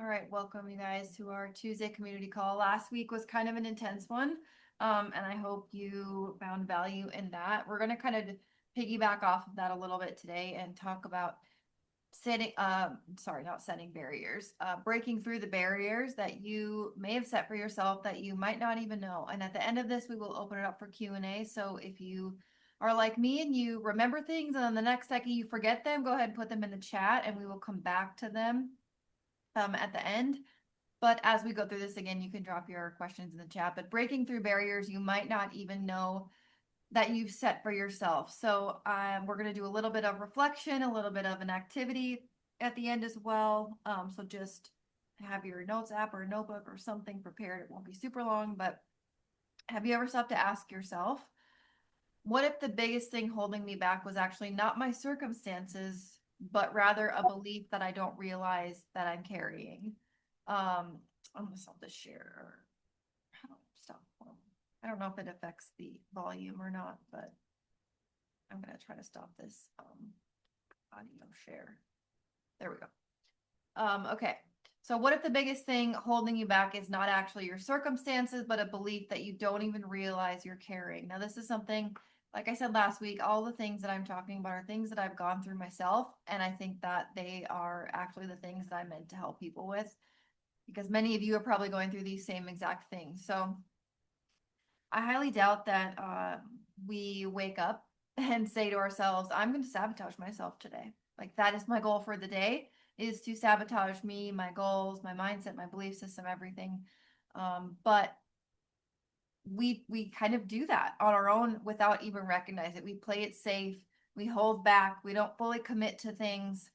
All right, welcome you guys to our Tuesday community call. Last week was kind of an intense one, and I hope you found value in that. We're going to kind of piggyback off of that a little bit today and talk about not setting barriers, breaking through the barriers that you may have set for yourself that you might not even know. And at the end of this, we will open it up for Q&A. So if you are like me and you remember things and then the next second you forget them, go ahead and put them in the chat and we will come back to them at the end. But as we go through this again, you can drop your questions in the chat. But breaking through barriers you might not even know that you've set for yourself. So we're going to do a little bit of reflection, a little bit of an activity at the end as well. So just have your notes app or notebook or something prepared. It won't be super long, but have you ever stopped to ask yourself, what if the biggest thing holding me back was actually not my circumstances, but rather a belief that I don't realize that I'm carrying? I'm gonna stop this share. How do I stop? I don't know if it affects the volume or not, but I'm gonna try to stop this audio share. There we go. Okay. So what if the biggest thing holding you back is not actually your circumstances, but a belief that you don't even realize you're carrying? Now, this is something, like I said last week, all the things that I'm talking about are things that I've gone through myself. And I think that they are actually the things that I meant to help people with, because many of you are probably going through these same exact things. So I highly doubt that we wake up and say to ourselves, I'm going to sabotage myself today. Like that is my goal for the day, is to sabotage me, my goals, my mindset, my belief system, everything. But we kind of do that on our own without even recognizing it. We play it safe. We hold back. We don't fully commit to things.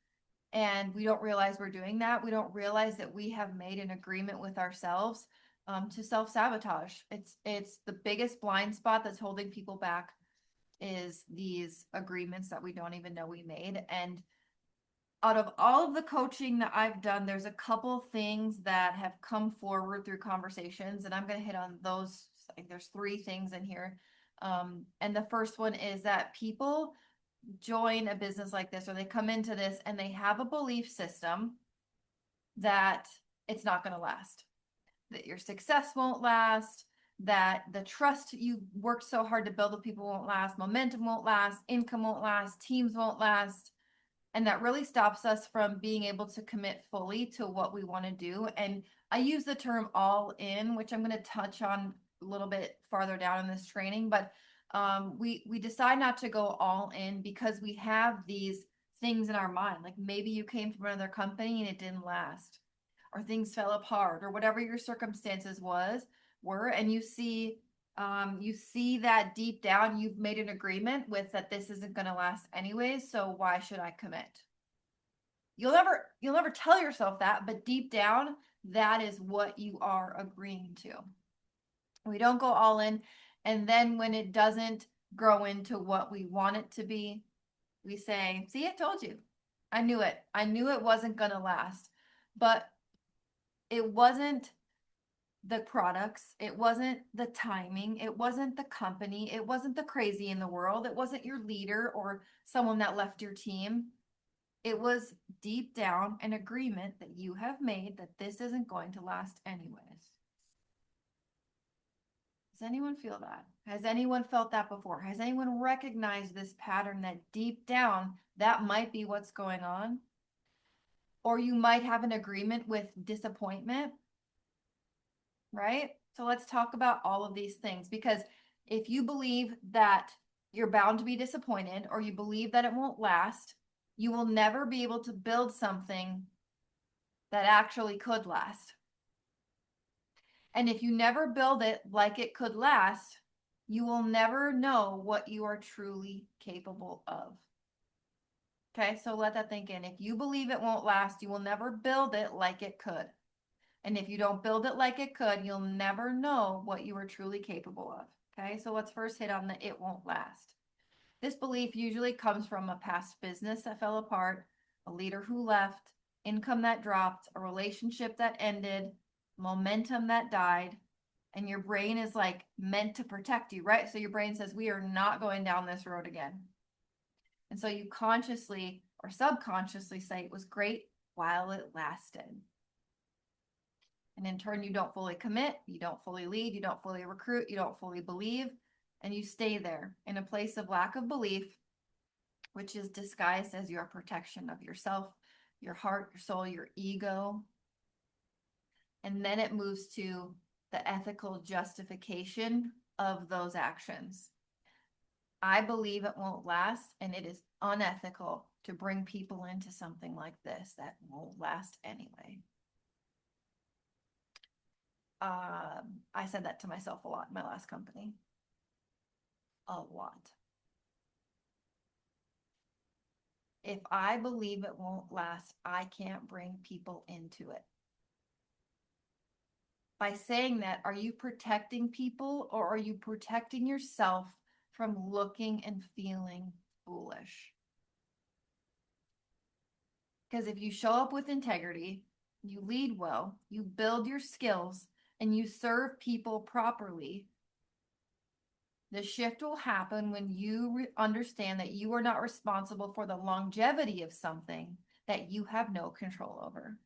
And we don't realize we're doing that. We don't realize that we have made an agreement with ourselves to self-sabotage. It's the biggest blind spot that's holding people back, is these agreements that we don't even know we made. And out of all of the coaching that I've done, there's a couple things that have come forward through conversations, and I'm going to hit on those. There's three things in here. And the first one is that people join a business like this, or they come into this and they have a belief system that it's not going to last, that your success won't last, that the trust you worked so hard to build with people won't last, momentum won't last, income won't last, teams won't last. And that really stops us from being able to commit fully to what we want to do. And I use the term all in, which I'm going to touch on a little bit farther down in this training. But we decide not to go all in because we have these things in our mind. Like maybe you came from another company and it didn't last, or things fell apart, or whatever your circumstances were, and you see that deep down you've made an agreement with that this isn't going to last anyways, so why should I commit? You'll never tell yourself that, but deep down that is what you are agreeing to. We don't go all in, and then when it doesn't grow into what we want it to be, we say, see, I told you. I knew it. I knew it wasn't going to last. But it wasn't the products, it wasn't the timing, it wasn't the company, it wasn't the crazy in the world, it wasn't your leader or someone that left your team. It was deep down an agreement that you have made that this isn't going to last anyways. Does anyone feel that? Has anyone felt that before? Has anyone recognized this pattern that deep down that might be what's going on? Or you might have an agreement with disappointment, right? So let's talk about all of these things, because if you believe that you're bound to be disappointed, or you believe that it won't last, you will never be able to build something that actually could last. And if you never build it like it could last, you will never know what you are truly capable of. Okay, so let that think in. If you believe it won't last, you will never build it like it could. And if you don't build it like it could, you'll never know what you are truly capable of. Okay, so let's first hit on the it won't last. This belief usually comes from a past business that fell apart, a leader who left, income that dropped, a relationship that ended, momentum that died, and your brain is like meant to protect you, right? So your brain says, we are not going down this road again. And so you consciously or subconsciously say it was great while it lasted. And in turn, you don't fully commit, you don't fully lead, you don't fully recruit, you don't fully believe, and you stay there in a place of lack of belief, which is disguised as your protection of yourself, your heart, your soul, your ego. And then it moves to the ethical justification of those actions. I believe it won't last, and it is unethical to bring people into something like this that won't last anyway. I said that to myself a lot in my last company. A lot. If I believe it won't last, I can't bring people into it. By saying that, are you protecting people or are you protecting yourself from looking and feeling foolish? Because if you show up with integrity, you lead well, you build your skills, and you serve people properly, the shift will happen when you understand that you are not responsible for the longevity of something that you have no control over.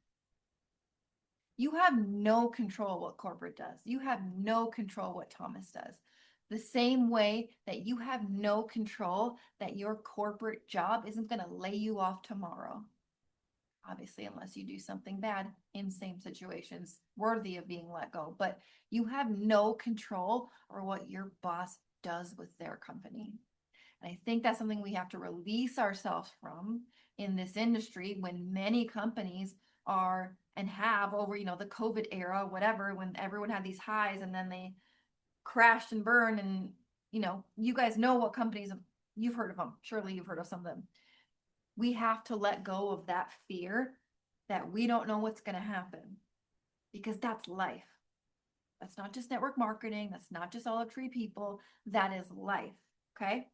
You have no control what corporate does. You have no control what Thomas does. The same way that you have no control that your corporate job isn't going to lay you off tomorrow. Obviously, unless you do something bad in same situations worthy of being let go. But you have no control over what your boss does with their company. And I think that's something we have to release ourselves from in this industry when many companies are and have over, the COVID era, whatever, when everyone had these highs and then they crashed and burned. And, you guys know what companies, you've heard of them. Surely you've heard of some of them. We have to let go of that fear that we don't know what's going to happen, because that's life. That's not just network marketing. That's not just olive tree people. That is life. Okay.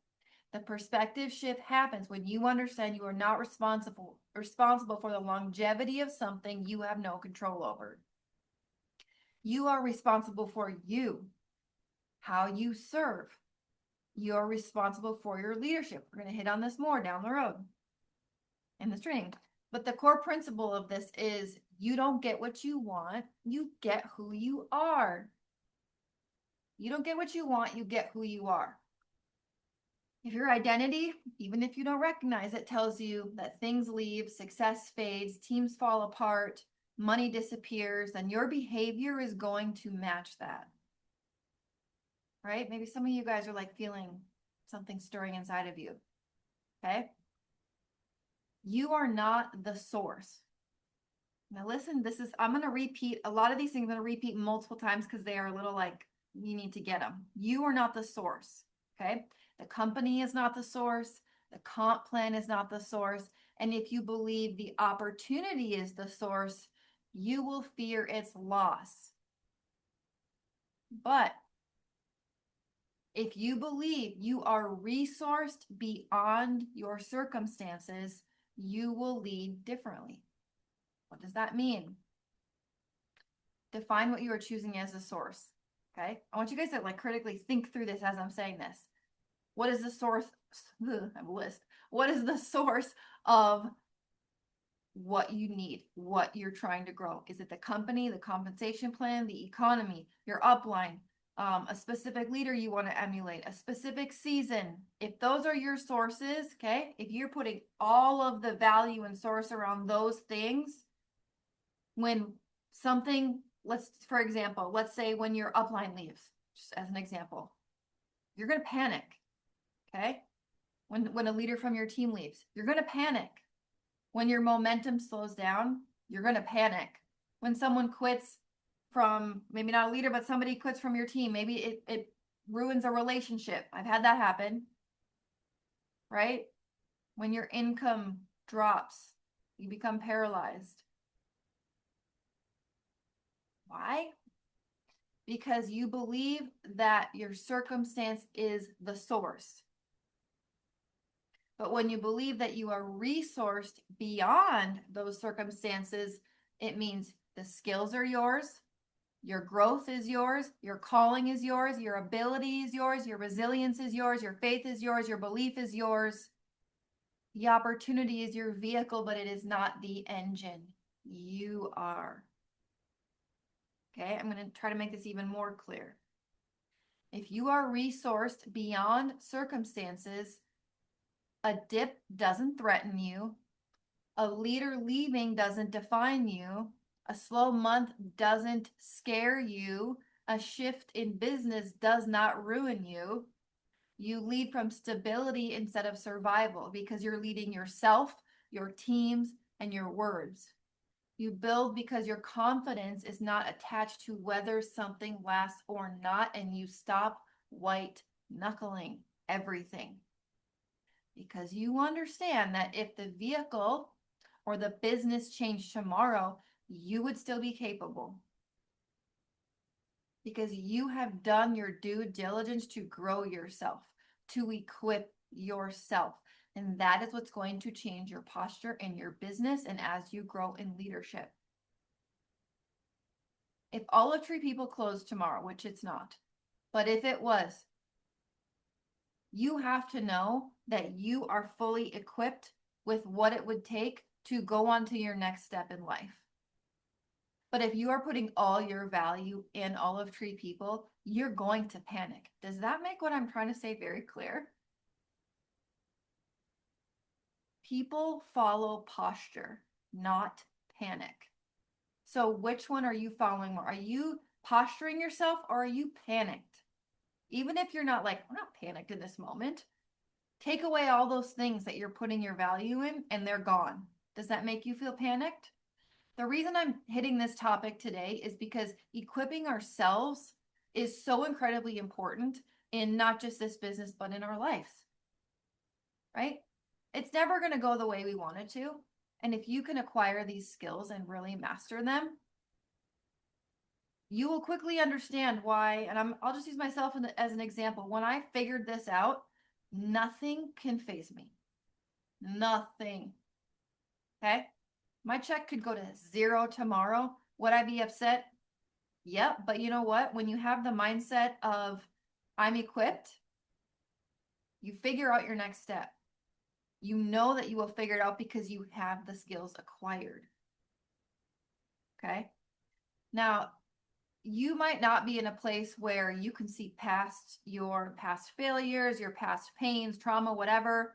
The perspective shift happens when you understand you are not responsible for the longevity of something you have no control over. You are responsible for you, how you serve. You are responsible for your leadership. We're going to hit on this more down the road in this training. But the core principle of this is you don't get what you want, you get who you are. You don't get what you want, you get who you are. If your identity, even if you don't recognize it, tells you that things leave, success fades, teams fall apart, money disappears, then your behavior is going to match that. Right? Maybe some of you guys are like feeling something stirring inside of you. Okay? You are not the source. Now listen, I'm going to repeat a lot of these things. I'm going to repeat multiple times because they are a little like, you need to get them. You are not the source. Okay? The company is not the source. The comp plan is not the source. And if you believe the opportunity is the source, you will fear its loss. But if you believe you are resourced beyond your circumstances, you will lead differently. What does that mean? Define what you are choosing as a source. Okay? I want you guys to like critically think through this as I'm saying this. What is the source? I have a list. What is the source of what you need, what you're trying to grow? Is it the company, the compensation plan, the economy, your upline, a specific leader you want to emulate, a specific season? If those are your sources, okay, if you're putting all of the value and source around those things, when something, for example, let's say when your upline leaves, just as an example, you're going to panic. Okay. When a leader from your team leaves, you're going to panic. When your momentum slows down, you're going to panic. When someone quits from, maybe not a leader, but somebody quits from your team, maybe it ruins a relationship. I've had that happen. Right? When your income drops, you become paralyzed. Why? Because you believe that your circumstance is the source. But when you believe that you are resourced beyond those circumstances, it means the skills are yours, your growth is yours, your calling is yours, your ability is yours, your resilience is yours, your faith is yours, your belief is yours. The opportunity is your vehicle, but it is not the engine. You are. Okay, I'm going to try to make this even more clear. If you are resourced beyond circumstances, a dip doesn't threaten you, a leader leaving doesn't define you, a slow month doesn't scare you, a shift in business does not ruin you. You lead from stability instead of survival because you're leading yourself, your teams, and your words. You build because your confidence is not attached to whether something lasts or not, and you stop white knuckling everything. Because you understand that if the vehicle or the business changed tomorrow, you would still be capable. Because you have done your due diligence to grow yourself, to equip yourself. And that is what's going to change your posture in your business and as you grow in leadership. If Olive Tree People closed tomorrow, which it's not, but if it was, you have to know that you are fully equipped with what it would take to go on to your next step in life. But if you are putting all your value in Olive Tree People, you're going to panic. Does that make what I'm trying to say very clear? People follow posture, not panic. So which one are you following more? Are you posturing yourself or are you panicked? Even if you're not like, I'm not panicked in this moment. Take away all those things that you're putting your value in and they're gone. Does that make you feel panicked? The reason I'm hitting this topic today is because equipping ourselves is so incredibly important in not just this business, but in our lives, right? It's never going to go the way we want it to. And if you can acquire these skills and really master them, you will quickly understand why. And I'll just use myself as an example. When I figured this out, nothing can faze me. Nothing. Okay. My check could go to zero tomorrow. Would I be upset? Yep. But you know what? When you have the mindset of I'm equipped, you figure out your next step. You know that you will figure it out because you have the skills acquired. Okay. Now, you might not be in a place where you can see past your past failures, your past pains, trauma, whatever.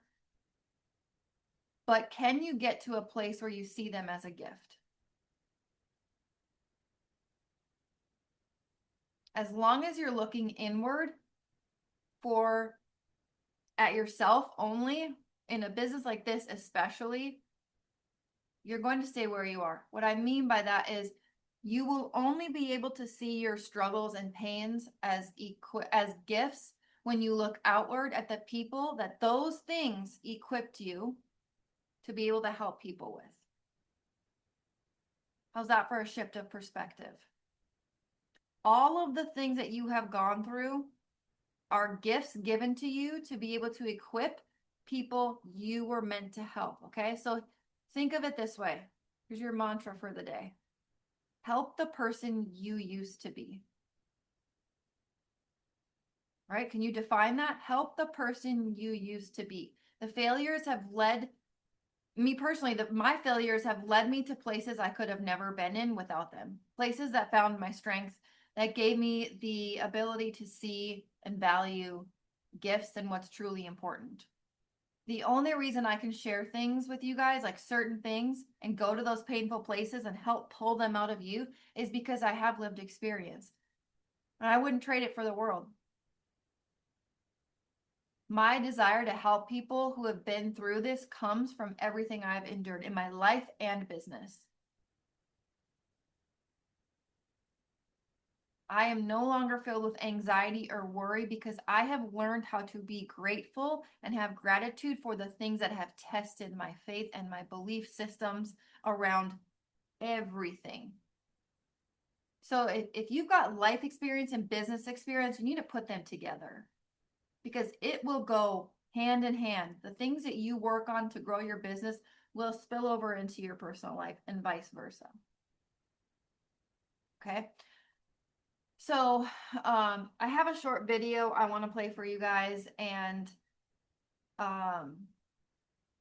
But can you get to a place where you see them as a gift? As long as you're looking inward at yourself only, in a business like this especially, you're going to stay where you are. What I mean by that is you will only be able to see your struggles and pains as gifts when you look outward at the people that those things equipped you to be able to help people with. How's that for a shift of perspective? All of the things that you have gone through are gifts given to you to be able to equip people you were meant to help. Okay, so think of it this way. Here's your mantra for the day. Help the person you used to be. Right? Can you define that? Help the person you used to be. The failures have led me personally, my failures have led me to places I could have never been in without them. Places that found my strengths, that gave me the ability to see and value gifts and what's truly important. The only reason I can share things with you guys, like certain things, and go to those painful places and help pull them out of you is because I have lived experience. And I wouldn't trade it for the world. My desire to help people who have been through this comes from everything I've endured in my life and business. I am no longer filled with anxiety or worry because I have learned how to be grateful and have gratitude for the things that have tested my faith and my belief systems around everything. So if you've got life experience and business experience, you need to put them together because it will go hand in hand. The things that you work on to grow your business will spill over into your personal life and vice versa. Okay. So I have a short video I want to play for you guys, and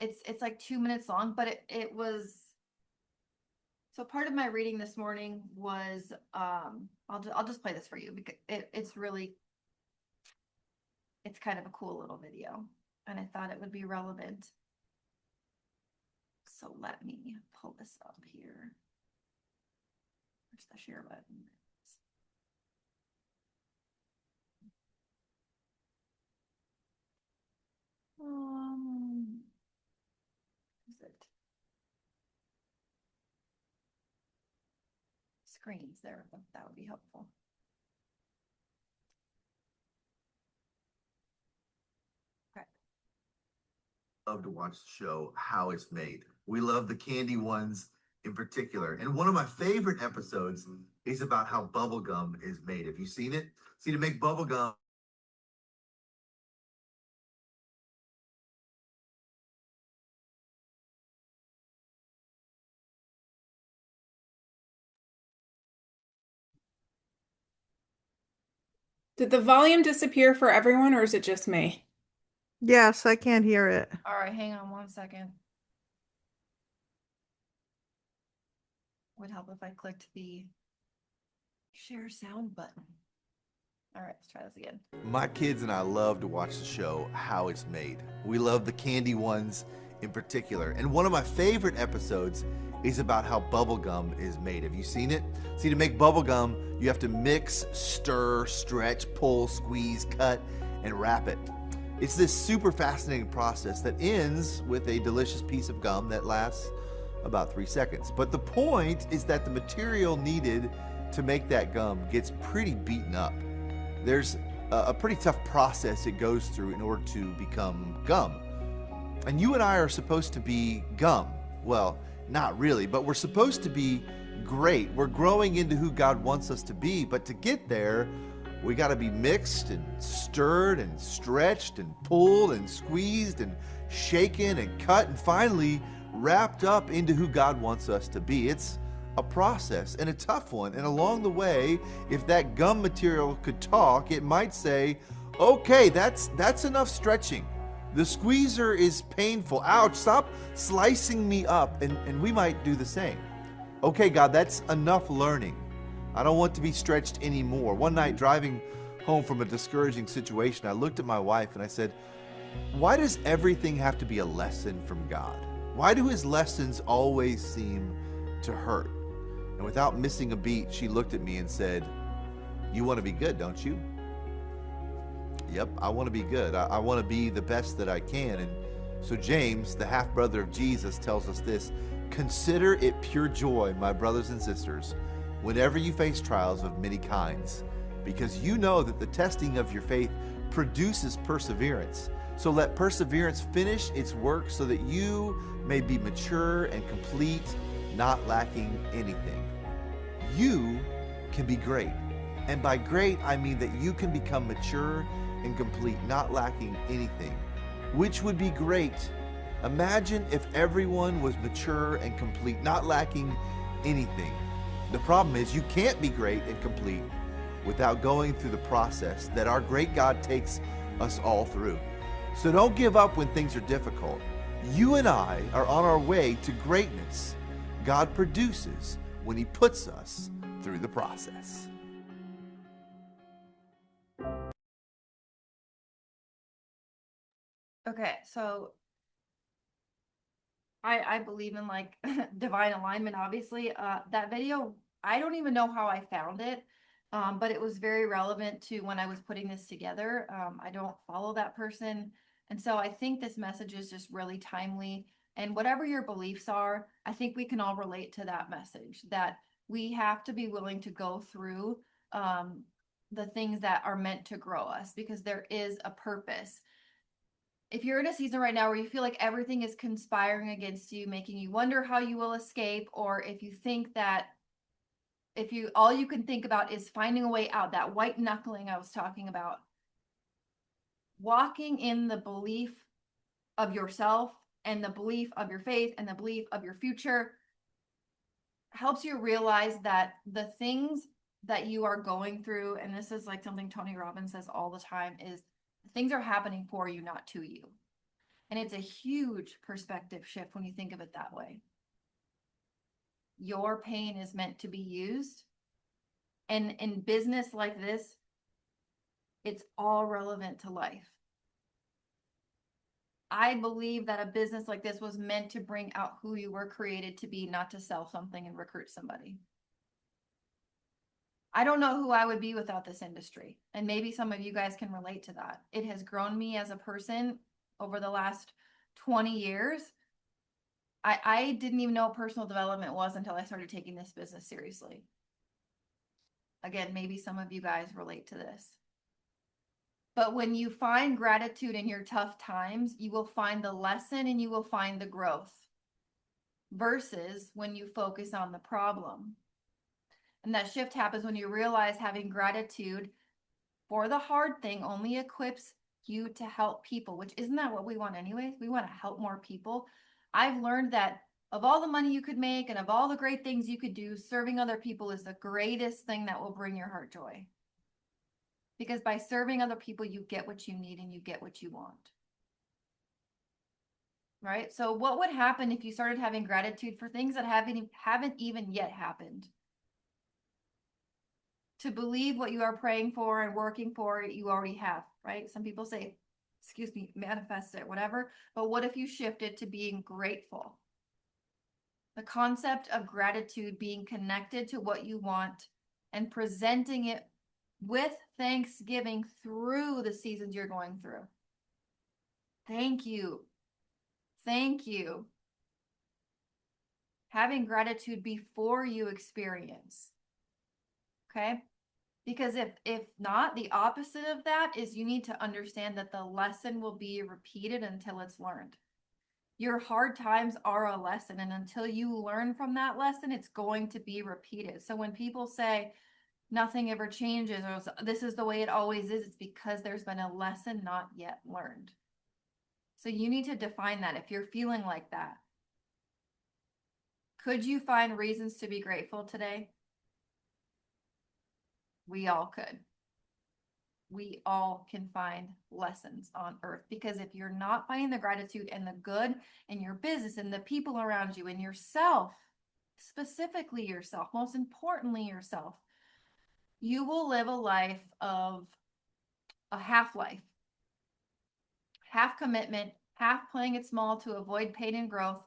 it's like 2 minutes long, but it was So part of my reading this morning was, I'll just play this for you because it's really, it's kind of a cool little video and I thought it would be relevant. So let me pull this up here. Where's the share button? Is it? Screens there, that would be helpful. Okay. Love to watch the show How It's Made. We love the candy ones in particular. And one of my favorite episodes is about how bubble gum is made. Have you seen it? See, to make bubble gum, Did the volume disappear for everyone, or is it just me? Yes, I can't hear it. All right, hang on one second. Would help if I clicked the share sound button. All right, let's try this again. my kids and I love to watch the show How It's Made. We love the candy ones in particular. And one of my favorite episodes is about how bubble gum is made. Have you seen it? See, to make bubble gum, you have to mix, stir, stretch, pull, squeeze, cut, and wrap it. It's this super fascinating process that ends with a delicious piece of gum that lasts about 3 seconds. But the point is that the material needed to make that gum gets pretty beaten up. There's a pretty tough process it goes through in order to become gum. And you and I are supposed to be gum. Well, not really, but we're supposed to be great. We're growing into who God wants us to be, but to get there, we got to be mixed and stirred and stretched and pulled and squeezed and shaken and cut and finally wrapped up into who God wants us to be. It's a process and a tough one. And along the way, if that gum material could talk, it might say, okay, that's enough stretching. The squeezer is painful. Ouch, stop slicing me up. And we might do the same. Okay, God, that's enough learning. I don't want to be stretched anymore. One night driving home from a discouraging situation, I looked at my wife and I said, why does everything have to be a lesson from God? Why do his lessons always seem to hurt? And without missing a beat, she looked at me and said, you want to be good, don't you? Yep, I want to be good. I want to be the best that I can. And so James, the half-brother of Jesus, tells us this: consider it pure joy, my brothers and sisters, whenever you face trials of many kinds, because you know that the testing of your faith produces perseverance. So let perseverance finish its work so that you may be mature and complete, not lacking anything. You can be great. And by great, I mean that you can become mature and complete, not lacking anything, which would be great. Imagine if everyone was mature and complete, not lacking anything. The problem is you can't be great and complete without going through the process that our great God takes us all through. So don't give up when things are difficult. You and I are on our way to greatness. God produces when he puts us through the process. Okay, so I believe in like divine alignment, obviously. That video, I don't even know how I found it, but it was very relevant to when I was putting this together. I don't follow that person. And so I think this message is just really timely. And whatever your beliefs are, I think we can all relate to that message, that we have to be willing to go through the things that are meant to grow us because there is a purpose. If you're in a season right now where you feel like everything is conspiring against you, making you wonder how you will escape, or if you think that if you all you can think about is finding a way out, that white knuckling I was talking about, walking in the belief of yourself and the belief of your faith and the belief of your future helps you realize that the things that you are going through, and this is like something Tony Robbins says all the time, is things are happening for you, not to you. And it's a huge perspective shift when you think of it that way. Your pain is meant to be used. And in business like this, it's all relevant to life. I believe that a business like this was meant to bring out who you were created to be, not to sell something and recruit somebody. I don't know who I would be without this industry. And maybe some of you guys can relate to that. It has grown me as a person over the last 20 years. I didn't even know what personal development was until I started taking this business seriously. Again, maybe some of you guys relate to this. But when you find gratitude in your tough times, you will find the lesson and you will find the growth versus when you focus on the problem. And that shift happens when you realize having gratitude for the hard thing only equips you to help people, which isn't that what we want anyways? We want to help more people. I've learned that of all the money you could make and of all the great things you could do, serving other people is the greatest thing that will bring your heart joy. Because by serving other people, you get what you need and you get what you want. Right? So what would happen if you started having gratitude for things that haven't even yet happened? To believe what you are praying for and working for, you already have, right? Some people say, excuse me, manifest it, whatever. But what if you shifted to being grateful? The concept of gratitude being connected to what you want and presenting it with thanksgiving through the seasons you're going through. Thank you. Thank you. Having gratitude before you experience. Okay? Because if not, the opposite of that is you need to understand that the lesson will be repeated until it's learned. Your hard times are a lesson, and until you learn from that lesson, it's going to be repeated. So when people say nothing ever changes or this is the way it always is, it's because there's been a lesson not yet learned. So you need to define that if you're feeling like that. Could you find reasons to be grateful today? We all could. We all can find lessons on earth, because if you're not finding the gratitude and the good in your business and the people around you and yourself, specifically yourself, most importantly yourself, you will live a life of a half life, half commitment, half playing it small to avoid pain and growth,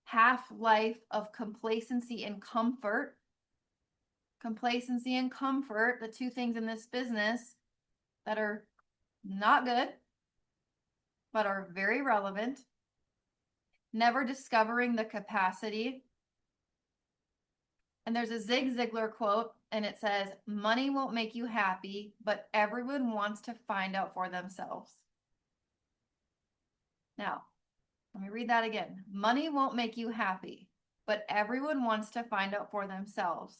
half life of complacency and comfort. Complacency and comfort, the two things in this business that are not good, but are very relevant. Never discovering the capacity. And there's a Zig Ziglar quote, and it says, money won't make you happy, but everyone wants to find out for themselves. Now, let me read that again. Money won't make you happy, but everyone wants to find out for themselves.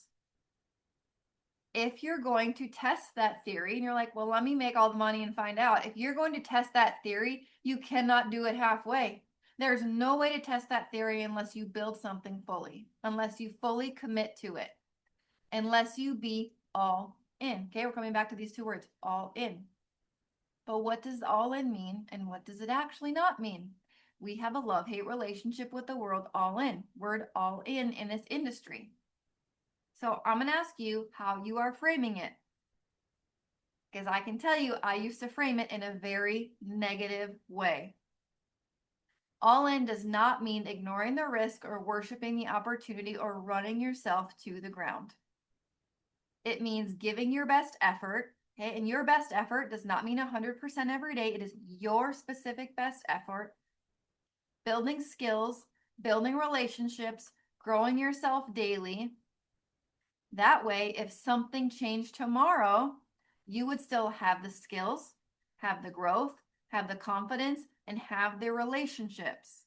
If you're going to test that theory and you're like, well, let me make all the money and find out. If you're going to test that theory, you cannot do it halfway. There's no way to test that theory unless you build something fully, unless you fully commit to it, unless you be all in. Okay, we're coming back to these two words, all in. But what does all in mean and what does it actually not mean? We have a love-hate relationship with the word all in in this industry. So I'm going to ask you how you are framing it. Because I can tell you, I used to frame it in a very negative way. All in does not mean ignoring the risk or worshiping the opportunity or running yourself to the ground. It means giving your best effort. Okay, and your best effort does not mean 100% every day. It is your specific best effort. Building skills, building relationships, growing yourself daily. That way, if something changed tomorrow, you would still have the skills, have the growth, have the confidence, and have the relationships.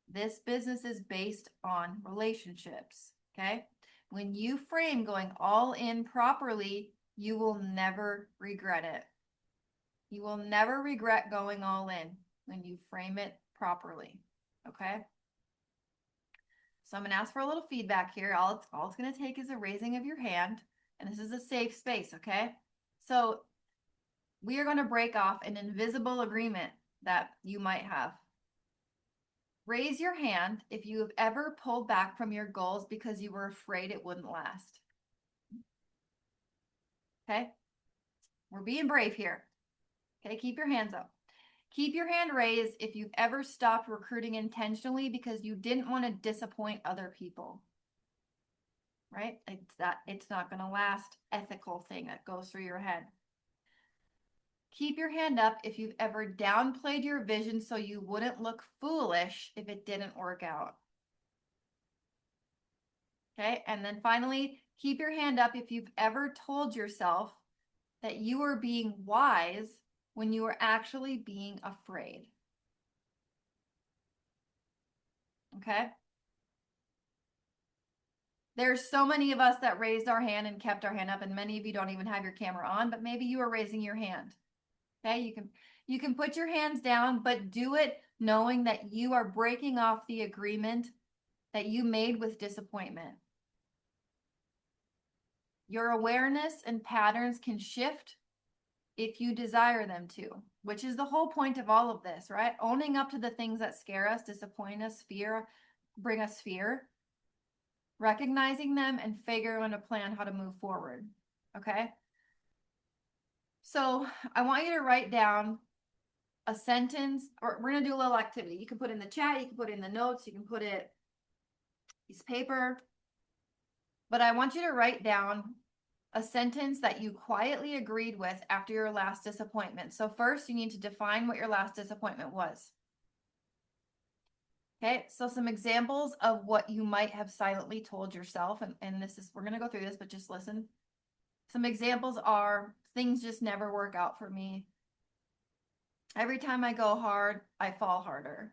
This business is based on relationships, okay? When you frame going all in properly, you will never regret it. You will never regret going all in when you frame it properly, okay? So I'm going to ask for a little feedback here. All it's going to take is a raising of your hand, and this is a safe space, okay? So we are going to break off an invisible agreement that you might have. Raise your hand if you have ever pulled back from your goals because you were afraid it wouldn't last. Okay? We're being brave here. Okay, keep your hands up. Keep your hand raised if you've ever stopped recruiting intentionally because you didn't want to disappoint other people. Right? It's not going to last ethical thing that goes through your head. Keep your hand up if you've ever downplayed your vision so you wouldn't look foolish if it didn't work out. Okay, and then finally, keep your hand up if you've ever told yourself that you were being wise when you were actually being afraid. Okay? There's so many of us that raised our hand and kept our hand up, and many of you don't even have your camera on, but maybe you are raising your hand. Okay, you can put your hands down, but do it knowing that you are breaking off the agreement that you made with disappointment. Your awareness and patterns can shift if you desire them to, which is the whole point of all of this, right? Owning up to the things that scare us, disappoint us, bring us fear, recognizing them and figuring out a plan how to move forward. Okay. So I want you to write down a sentence, or we're going to do a little activity. You can put in the chat, you can put in the notes, you can put it piece of paper, but I want you to write down a sentence that you quietly agreed with after your last disappointment. So first you need to define what your last disappointment was. Okay, so some examples of what you might have silently told yourself, and this is, we're going to go through this, but just listen. Some examples are, things just never work out for me. Every time I go hard, I fall harder.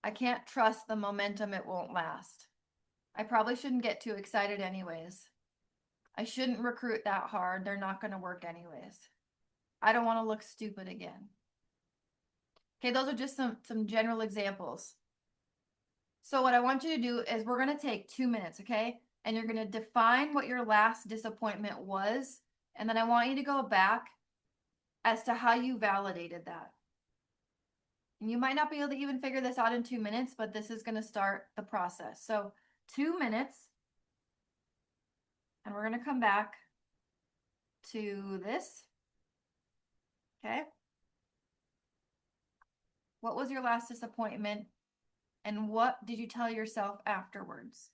I can't trust the momentum, it won't last. I probably shouldn't get too excited anyways. I shouldn't recruit that hard, they're not going to work anyways. I don't want to look stupid again. Okay, those are just some general examples. So what I want you to do is we're going to take 2 minutes, okay? And you're going to define what your last disappointment was. And then I want you to go back as to how you validated that. And you might not be able to even figure this out in 2 minutes, but this is going to start the process. So 2 minutes. And we're going to come back to this. Okay. What was your last disappointment? And what did you tell yourself afterwards?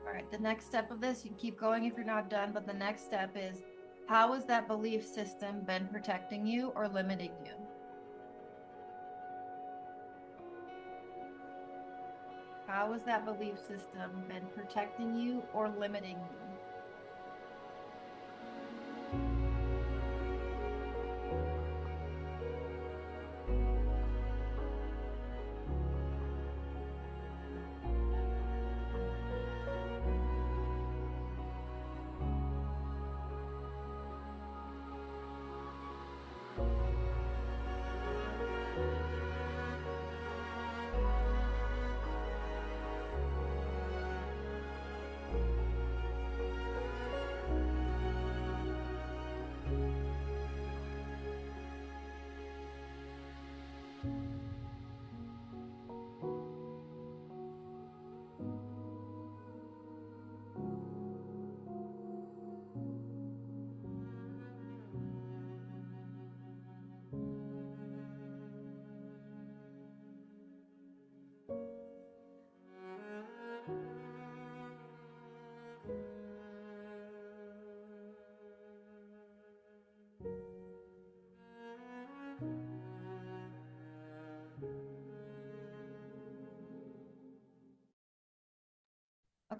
All right, the next step of this, you can keep going if you're not done, but the next step is, how has that belief system been protecting you or limiting you? How has that belief system been protecting you or limiting you?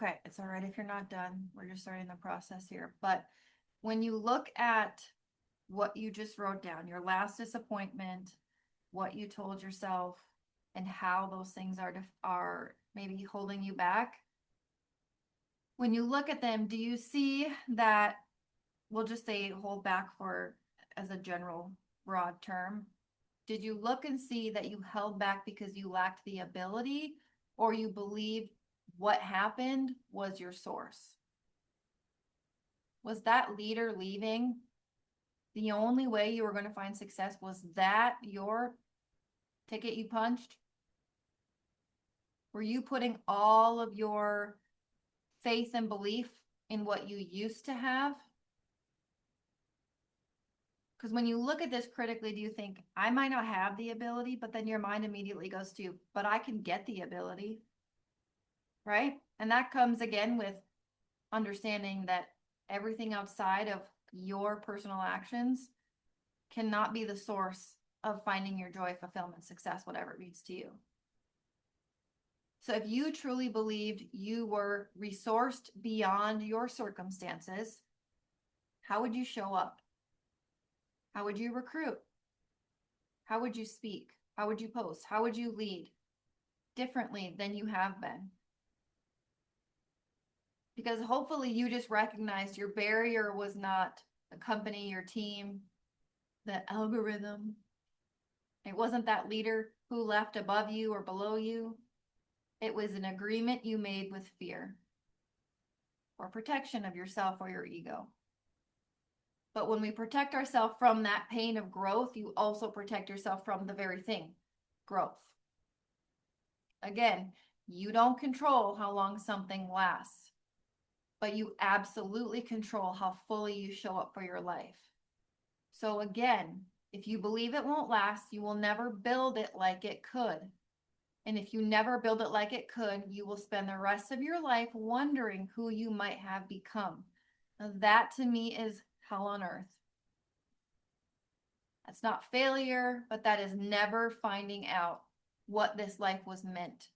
Okay, it's all right if you're not done. We're just starting the process here. But when you look at what you just wrote down, your last disappointment, what you told yourself, and how those things are maybe holding you back. When you look at them, do you see that, we'll just say hold back for as a general broad term? Did you look and see that you held back because you lacked the ability, or you believed what happened was your source? Was that leader leaving the only way you were going to find success? Was that your ticket you punched? Were you putting all of your faith and belief in what you used to have? Because when you look at this critically, do you think, I might not have the ability, but then your mind immediately goes to, but I can get the ability, right? And that comes again with understanding that everything outside of your personal actions cannot be the source of finding your joy, fulfillment, success, whatever it means to you. So if you truly believed you were resourced beyond your circumstances, how would you show up? How would you recruit? How would you speak? How would you post? How would you lead differently than you have been? Because hopefully you just recognized your barrier was not the company, your team, the algorithm. It wasn't that leader who left above you or below you. It was an agreement you made with fear or protection of yourself or your ego. But when we protect ourselves from that pain of growth, you also protect yourself from the very thing, growth. Again, you don't control how long something lasts, but you absolutely control how fully you show up for your life. So again, if you believe it won't last, you will never build it like it could. And if you never build it like it could, you will spend the rest of your life wondering who you might have become. Now, that to me is hell on earth. That's not failure, but that is never finding out what this life was meant,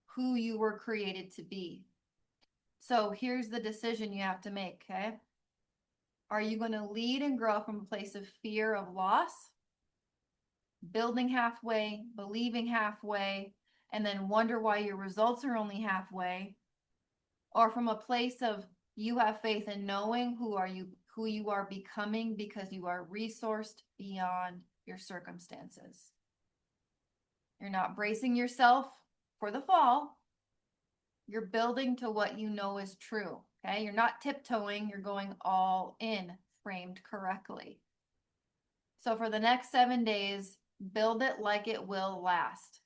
who you were created to be. So here's the decision you have to make, okay? Are you going to lead and grow from a place of fear of loss, building halfway, believing halfway, and then wonder why your results are only halfway? Or from a place of you have faith in knowing who you are becoming because you are resourced beyond your circumstances? You're not bracing yourself for the fall. You're building to what you know is true. Okay. You're not tiptoeing. You're going all in, framed correctly. So for the next 7 days, build it like it will last.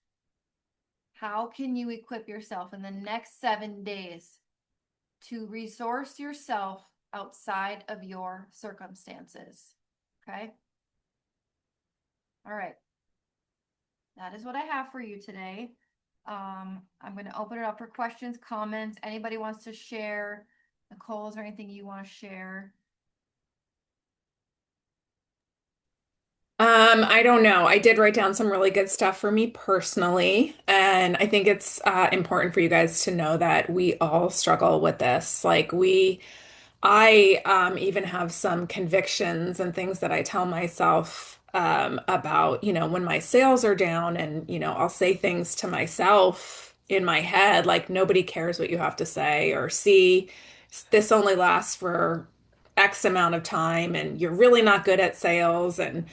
How can you equip yourself in the next 7 days to resource yourself outside of your circumstances? Okay. All right. That is what I have for you today. I'm going to open it up for questions, comments. Anybody wants to share? Nicole, is there anything you want to share? I don't know. I did write down some really good stuff for me personally, and I think it's important for you guys to know that we all struggle with this. I even have some convictions and things that I tell myself about, when my sales are down, and I'll say things to myself in my head like nobody cares what you have to say, or see, this only lasts for X amount of time, and you're really not good at sales. And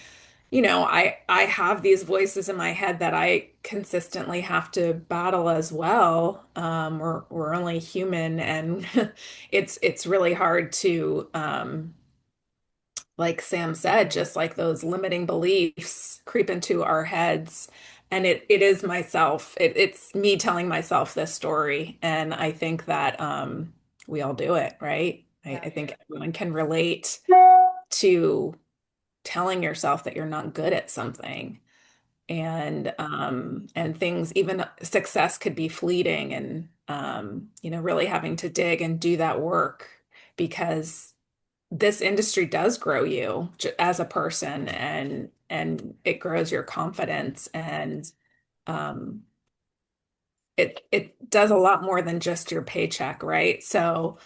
I have these voices in my head that I consistently have to battle as well. We're only human, and it's really hard to, like Sam said, just like those limiting beliefs creep into our heads. And it is myself. It's me telling myself this story, and I think that we all do it, right? Yeah. I think everyone can relate to telling yourself that you're not good at something, and things, even success could be fleeting, and really having to dig and do that work, because this industry does grow you as a person, and it grows your confidence, and um it does a lot more than just your paycheck, right? So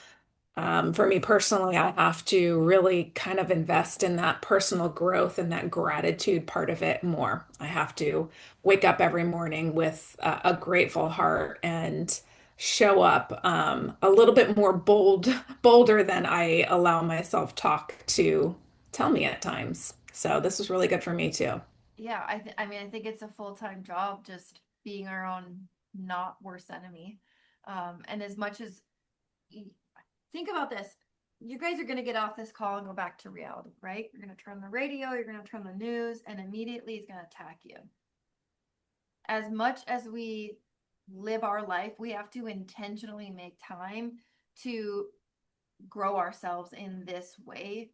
for me personally, I have to really kind of invest in that personal growth and that gratitude part of it more. I have to wake up every morning with a grateful heart and show up a little bit more bolder than I allow myself talk to tell me at times. So this was really good for me too. Yeah, I mean, I think it's a full-time job just being our own not worst enemy. And as much as y- think about this, you guys are going to get off this call and go back to reality, right? You're going to turn the radio, you're going to turn the news, and immediately it's going to attack you. As much as we live our life, we have to intentionally make time to grow ourselves in this way.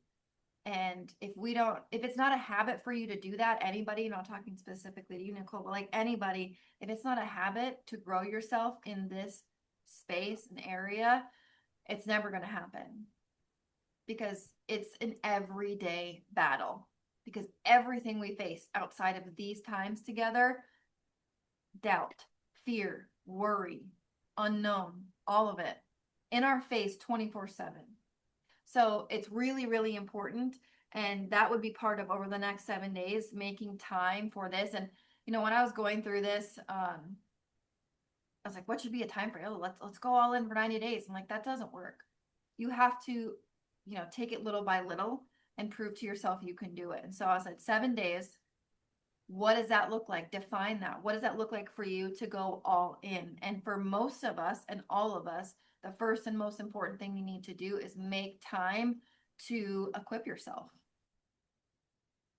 And if we don't, if it's not a habit for you to do that, anybody, not talking specifically to you, Nicole, but like anybody, if it's not a habit to grow yourself in this space and area, it's never going to happen because it's an everyday battle. Because everything we face outside of these times together, doubt, fear, worry, unknown, all of it in our face 24/7. So it's really, really important. And that would be part of over the next 7 days, making time for this. And, when I was going through this, I was like, what should be a time frame? Oh, let's go all in for 90 days. I'm like, that doesn't work. You have to, take it little by little and prove to yourself you can do it. And so I said 7 days. What does that look like? Define that. What does that look like for you to go all in? And for most of us and all of us, the first and most important thing you need to do is make time to equip yourself.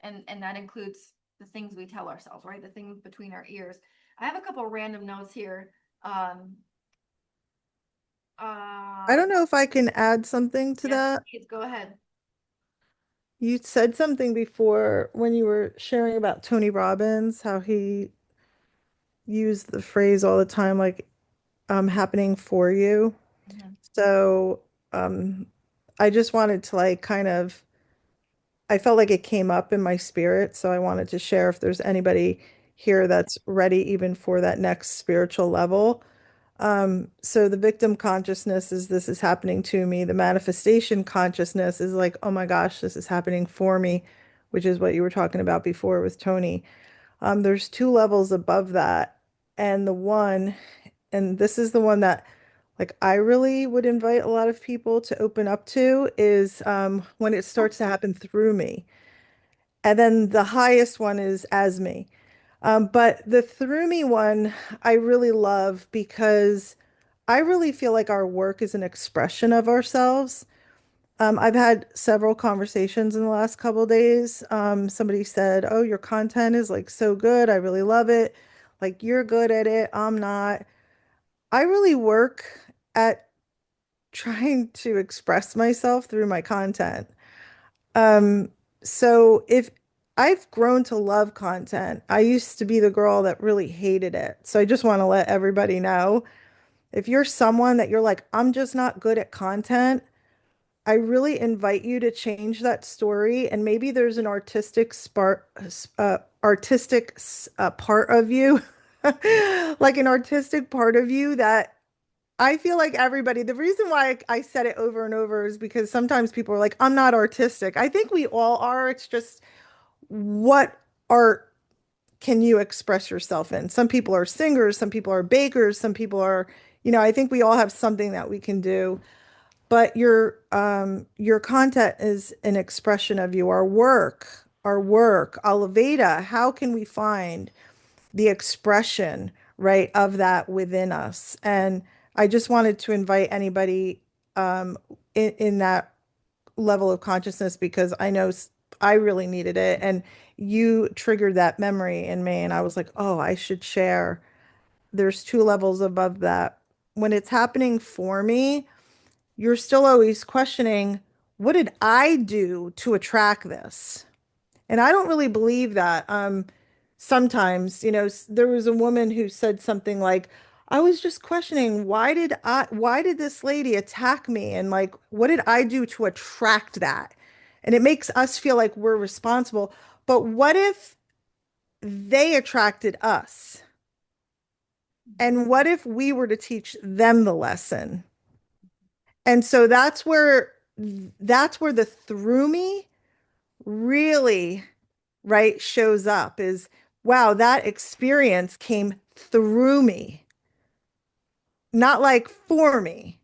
And that includes the things we tell ourselves, right? The things between our ears. I have a couple random notes here. Um, I uh, don't know if I can add something to yes, that. please go ahead. You said something before when you were sharing about Tony Robbins, how he used the phrase all the time, like, happening for you. Mhm. So, um, I just wanted to like kind of, I felt like it came up in my spirit. So I wanted to share if there's anybody here that's ready even for that next spiritual level. So the victim consciousness is this is happening to me. The manifestation consciousness is like, oh my gosh, this is happening for me, which is what you were talking about before with Tony. There's two levels above that. And and this is the one that like I really would invite a lot of people to open up to is when it starts to happen through me. And then the highest one is as me. But the through me one, I really love because I really feel like our work is an expression of ourselves. I've had several conversations in the last couple of days. Somebody said, "Oh, your content is like so good. I really love it. Like you're good at it. I'm not." I really work at trying to express myself through my content. Um, so if I've grown to love content, I used to be the girl that really hated it. So I just want to let everybody know if you're someone that you're like, I'm just not good at content, I really invite you to change that story. And maybe there's an part of you, like an artistic part of you that I feel like everybody, the reason why I said it over and over is because sometimes people are like, I'm not artistic. I think we all are. It's just what art can you express yourself in? Some people are singers, some people are bakers, some people are, I think we all have something that we can do. But your content is an expression of you, our work, Alaveda. How can we find the expression, right, of that within us? And I just wanted to invite anybody in that level of consciousness because I know I really needed it. And you triggered that memory in me. And I was like, oh, I should share. There's two levels above that. When it's happening for me, you're still always questioning, what did I do to attract this? And I don't really believe that. Sometimes, there was a woman who said something like, I was just questioning why did this lady attack me? And like, what did I do to attract that? And it makes us feel like we're responsible. But what if they attracted us? Mhm. And what if we were to teach them the lesson? And so that's where the through me really, right, shows up is, wow, that experience came through me, not like for me.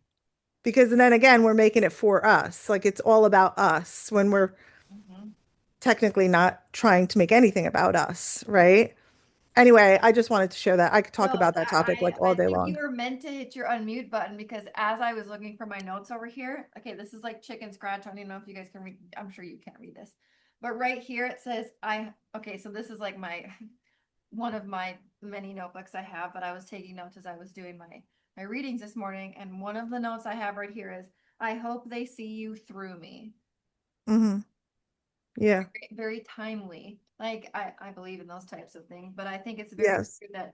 Because then again, we're making it for us. Like it's all about us when we're Mhm. technically not trying to make anything about us, right? Anyway, I just wanted to share that. I could talk No, about that topic like all I day think you long. were meant to hit your unmute button because as I was looking for my notes over here, okay, this is like chicken scratch. I don't even know if you guys can read. I'm sure you can't read this, but right here it says okay, so this is like my one of my many notebooks I have, but I was taking notes as I was doing my readings this morning, and one of the notes I have right here is, I hope they see you through me. Hmm. Yeah. Very timely. Like I believe in those types of things, but I think it's very Yes. true that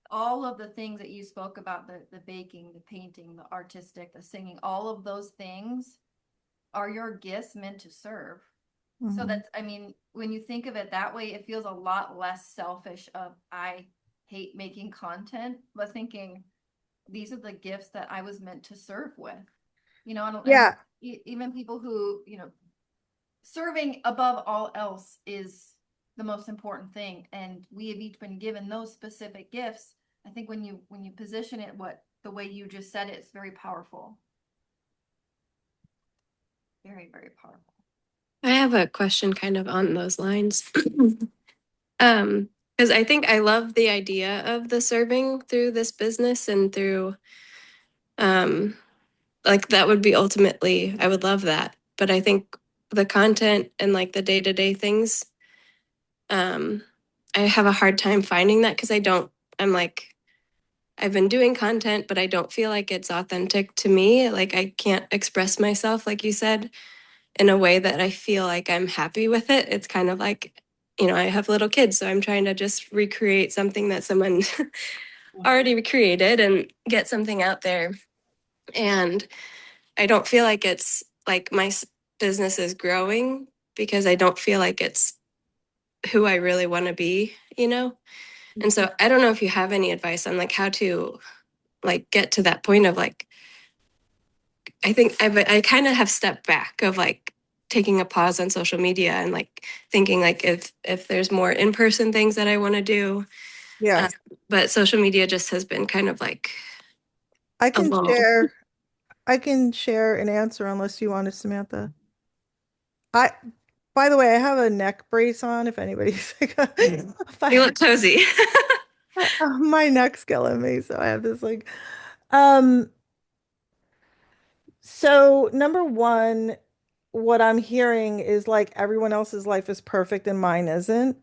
all of the things that you spoke about, the baking, the painting, the artistic, the singing, all of those things are your gifts meant to serve. So Hmm. that's, I mean, when you think of it that way, it feels a lot less selfish of I hate making content, but thinking these are the gifts that I was meant to serve with. And Yeah. even people who, serving above all else is the most important thing. And we have each been given those specific gifts. I think when you position it the way you just said it, it's very powerful. Very, very powerful. I have a question kind of on those lines. Because I think I love the idea of the serving through this business and through, um, like that would be ultimately, I would love that. But I think the content and like the day-to-day things, um, I have a hard time finding that because I'm like, I've been doing content, but I don't feel like it's authentic to me. Like I can't express myself, like you said, in a way that I feel like I'm happy with it. It's kind of like, I have little kids, so I'm trying to just recreate something that someone already recreated and get something out there. And I don't feel like it's like my business is growing because I don't feel like it's who I really want to be. And so I don't know if you have any advice on like how to like get to that point of like I think I kind of have stepped back of like taking a pause on social media and like thinking like if there's more in-person things that I want to do. Uh, Yes. but social media just has been kind of like I a can lull. share I can share an answer unless you want to, Samantha. I By the way, I have a neck brace on if anybody's like if You look cozy. my neck's killing me, so I have this like um so number one, what I'm hearing is like everyone else's life is perfect and mine isn't.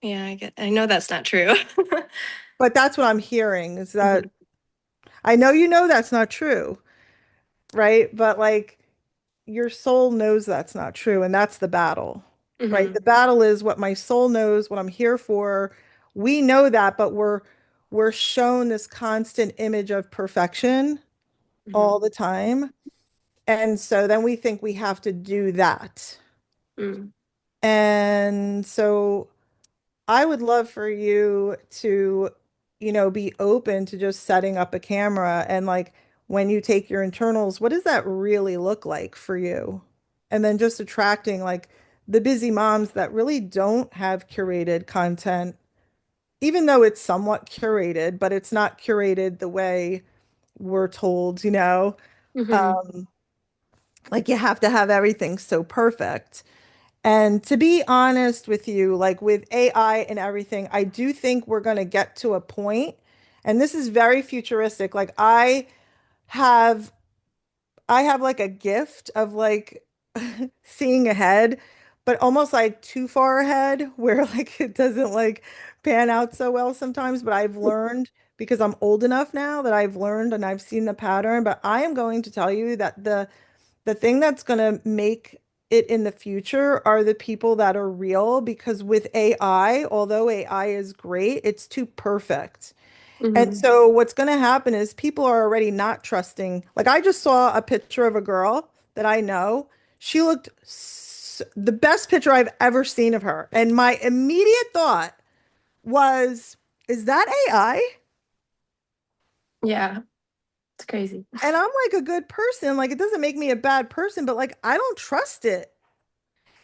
Yeah, I know that's not true. But that's what I'm hearing is that Mhm, I know you know that's not true, right? But like your soul knows that's not true, and that's the battle, right? The mhm, battle is what my soul knows, what I'm here for. We know that, but we're shown this constant image of perfection mhm, all the time. And so then we think we have to do that. mhm, And so I would love for you to, be open to just setting up a camera and like when you take your internals, what does that really look like for you? And then just attracting like the busy moms that really don't have curated content, even though it's somewhat curated, but it's not curated the way we're told. mhm, Um, like you have to have everything so perfect. And to be honest with you, like with AI and everything, I do think we're going to get to a point, and this is very futuristic. Like have I have like a gift of like seeing ahead, but almost like too far ahead where like it doesn't like pan out so well sometimes, but I've learned because I'm old enough now that I've learned and I've seen the pattern, but I am going to tell you that the thing that's going to make it in the future are the people that are real because with AI, although AI is great, it's too perfect. And mhm, so what's going to happen is people are already not trusting. Like I just saw a picture of a girl that I know. She looked the best picture I've ever seen of her. And my immediate thought was Is that AI? Yeah, it's crazy. And I'm like a good person. Like it doesn't make me a bad person, but like I don't trust it.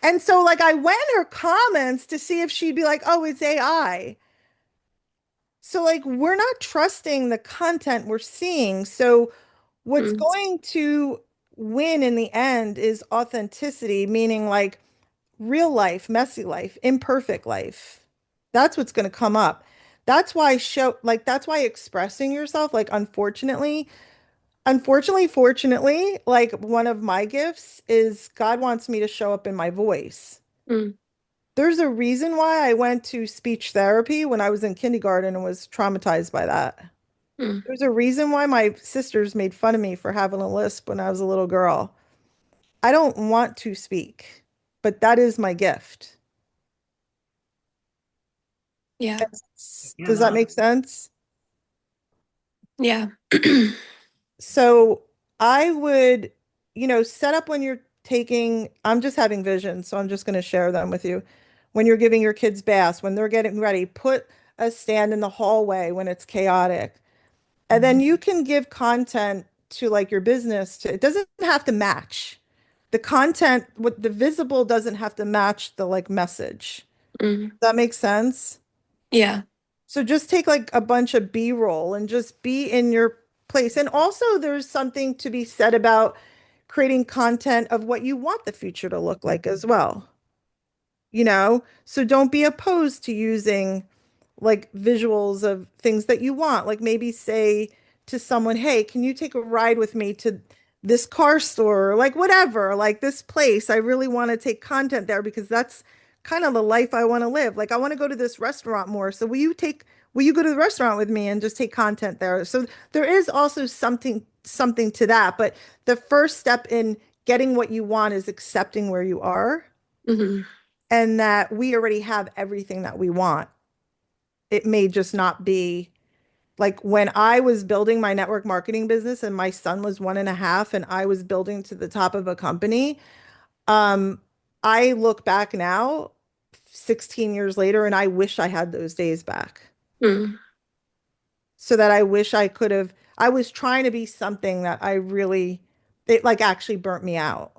And so like I went in her comments to see if she'd be like, "Oh, it's AI." So like we're not trusting the content we're seeing. So what's Mm, going to win in the end is authenticity, meaning like real life, messy life, imperfect life. That's what's going to come up. That's why expressing yourself, like fortunately, like one of my gifts is God wants me to show up in my voice. mm, There's a reason why I went to speech therapy when I was in kindergarten and was traumatized by that. mm. There's a reason why my sisters made fun of me for having a lisp when I was a little girl. I don't want to speak, but that is my gift. Yeah, Does that make sense? yeah. So I would, set up when you're I'm just having visions, so I'm just going to share them with you. When you're giving your kids baths, when they're getting ready, put a stand in the hallway when it's chaotic. And then you can give content to like your business to, it doesn't have to match. The content, what the visible doesn't have to match the like message. Mm, Does that make sense? yeah. So just take like a bunch of B-roll and just be in your place. And also there's something to be said about creating content of what you want the future to look like as well. So don't be opposed to using like visuals of things that you want. Like maybe say to someone, "Hey, can you take a ride with me to this car store?" Or like whatever, like this place. I really want to take content there because that's kind of the life I want to live. Like I want to go to this restaurant more. So will you go to the restaurant with me and just take content there? So there is also something to that, but the first step in getting what you want is accepting where you are Hmm. and that we already have everything that we want. It may just not be like when I was building my network marketing business and my son was 1.5 and I was building to the top of a company. Um, I look back now, 16 years later, and I wish I had those days back. Mm, So that I wish I was trying to be something that it like actually burnt me out.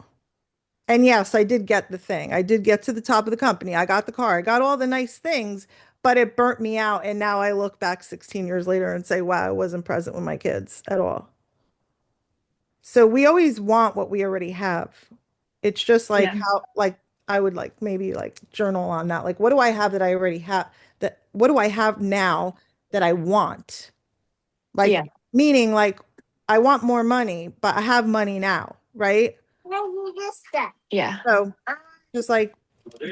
And yes, I did get the thing. I did get to the top of the company. I got the car. I got all the nice things, but it burnt me out. And now I look back 16 years later and say, wow, I wasn't present with my kids at all. So we always want what we already have. It's just like yeah. how, like, I would like maybe like journal on that. Like, what do I have that I already have? What do I have now that I want? Like, Yeah. meaning like, I want more money, but I have money now, right? Yeah. So just like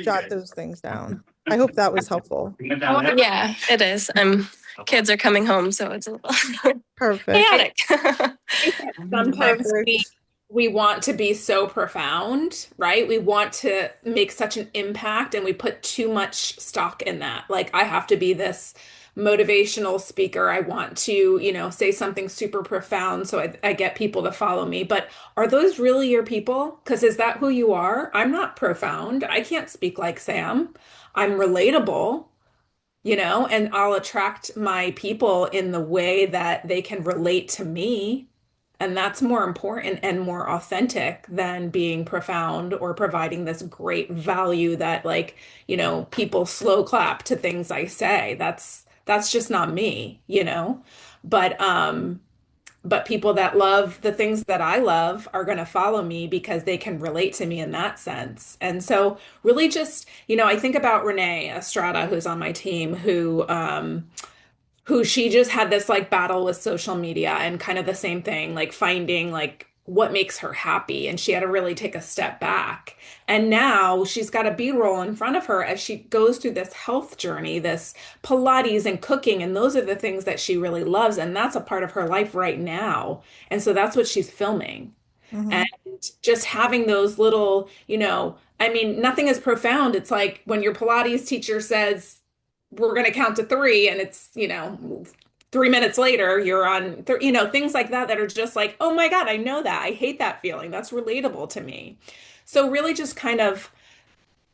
jot those things down. I hope that was helpful. Yeah, it is. Kids are coming home, so it's a little Perfect. chaotic. Think that sometimes we Perfect. we want to be so profound, right? We want to make such an impact and we put too much stock in that. Like I have to be this motivational speaker. I want to, say something super profound so I get people to follow me. But are those really your people? Because is that who you are? I'm not profound. I can't speak like Sam. I'm relatable, and I'll attract my people in the way that they can relate to me. And that's more important and more authentic than being profound or providing this great value that like, people slow clap to things I say. That's just not me. But but people that love the things that I love are going to follow me because they can relate to me in that sense. And so, really, just, I think about Renee Estrada, who's on my team, who she just had this like battle with social media and kind of the same thing, like finding like what makes her happy. And she had to really take a step back. And now she's got a B-roll in front of her as she goes through this health journey, this Pilates and cooking. And those are the things that she really loves. And that's a part of her life right now. And so that's what she's filming. And Hmm. just having those little, I mean, nothing is profound. It's like when your Pilates teacher says, we're going to count to three, and it's, 3 minutes later, you're on, things like that are just like, oh my God, I know that. I hate that feeling. That's relatable to me. So, really, just kind of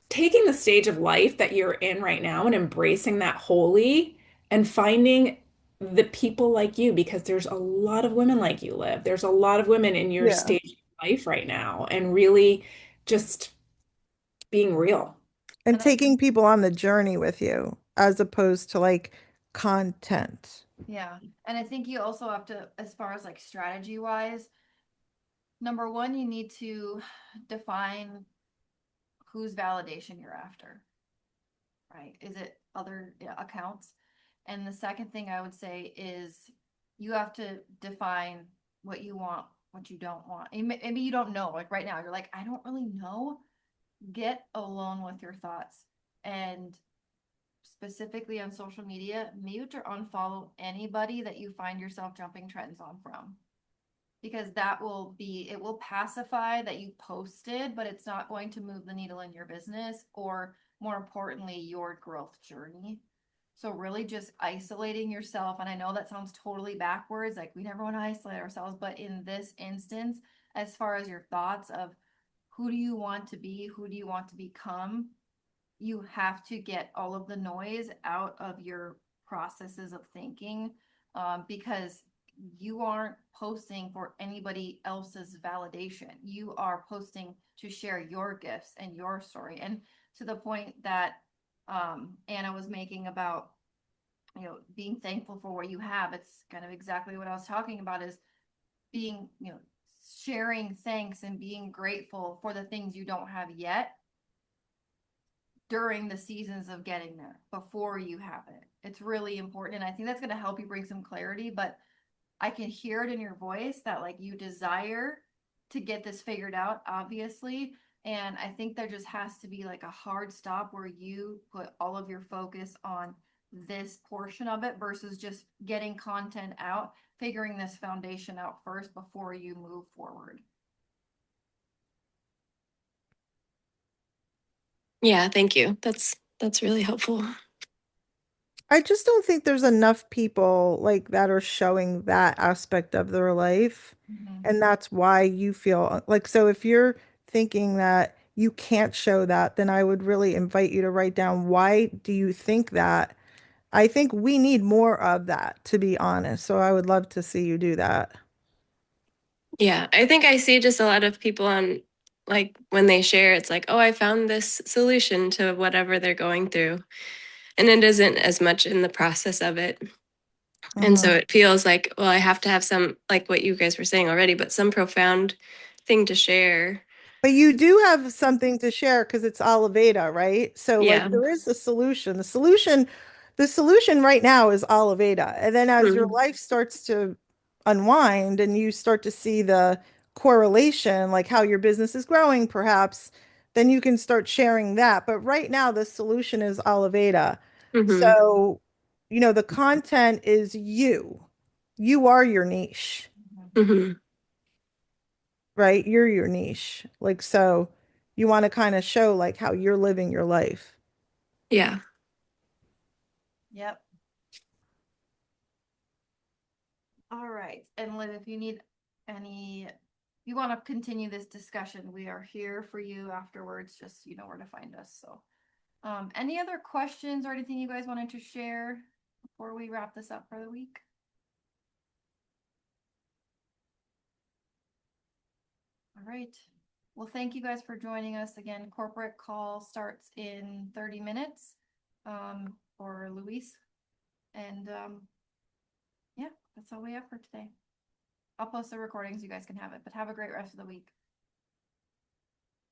taking the stage of life that you're in right now and embracing that wholly. and finding the people like you, because there's a lot of women like you, Liv. There's a lot of women in your Yeah. stage of life right now, and really just being real. And And I taking people on the journey with you as opposed to like content. Yeah. And I think you also have to, as far as like strategy wise, number one, you need to define whose validation you're after, right? Is it other accounts? And the second thing I would say is you have to define what you want, what you don't want. Maybe you don't know, like right now, you're like, I don't really know. Get alone with your thoughts and specifically on social media, mute or unfollow anybody that you find yourself jumping trends on from. Because that will be, it will pacify that you posted, but it's not going to move the needle in your business or more importantly, your growth journey. So really just isolating yourself. And I know that sounds totally backwards. Like we never want to isolate ourselves, but in this instance, as far as your thoughts of who do you want to be, who do you want to become, you have to get all of the noise out of your processes of thinking, because you aren't posting for anybody else's validation. You are posting to share your gifts and your story. And to the point that Anna was making about, being thankful for what you have, it's kind of exactly what I was talking about is being, sharing thanks and being grateful for the things you don't have yet during the seasons of getting there before you have it. It's really important. And I think that's going to help you bring some clarity, but I can hear it in your voice that like you desire to get this figured out, obviously. And I think there just has to be like a hard stop where you put all of your focus on this portion of it versus just getting content out, figuring this foundation out first before you move forward. Yeah, thank you. That's really helpful. I just don't think there's enough people like that are showing that aspect of their life. Mm-hmm. And that's why you feel like, so if you're thinking that you can't show that, then I would really invite you to write down why do you think that? I think we need more of that, to be honest. So I would love to see you do that. Yeah, I think I see just a lot of people on like when they share, it's like, oh, I found this solution to whatever they're going through. And it isn't as much in the process of it. And so Mhm. it feels like, well, I have to have some, like what you guys were saying already, but some profound thing to share. But you do have something to share because it's Oliveda, right? So like Yeah. there is a solution. The solution right now is Oliveda. And then as your Mhm. life starts to unwind and you start to see the correlation, like how your business is growing, perhaps, then you can start sharing that. But right now the solution is Oliveda. Mhm. So, the content is you. You are your niche, Mhm. right? You're your niche. Like, so you want to kind of show like how you're living your life. Yeah. Yep. All right. And Liv, if you need if you want to continue this discussion, we are here for you afterwards. Just you know where to find us. So, any other questions or anything you guys wanted to share before we wrap this up for the week? All right. Well, thank you guys for joining us again. Corporate call starts in 30 minutes for Luis. And yeah, that's all we have for today. I'll post the recordings. You guys can have it, but have a great rest of the week.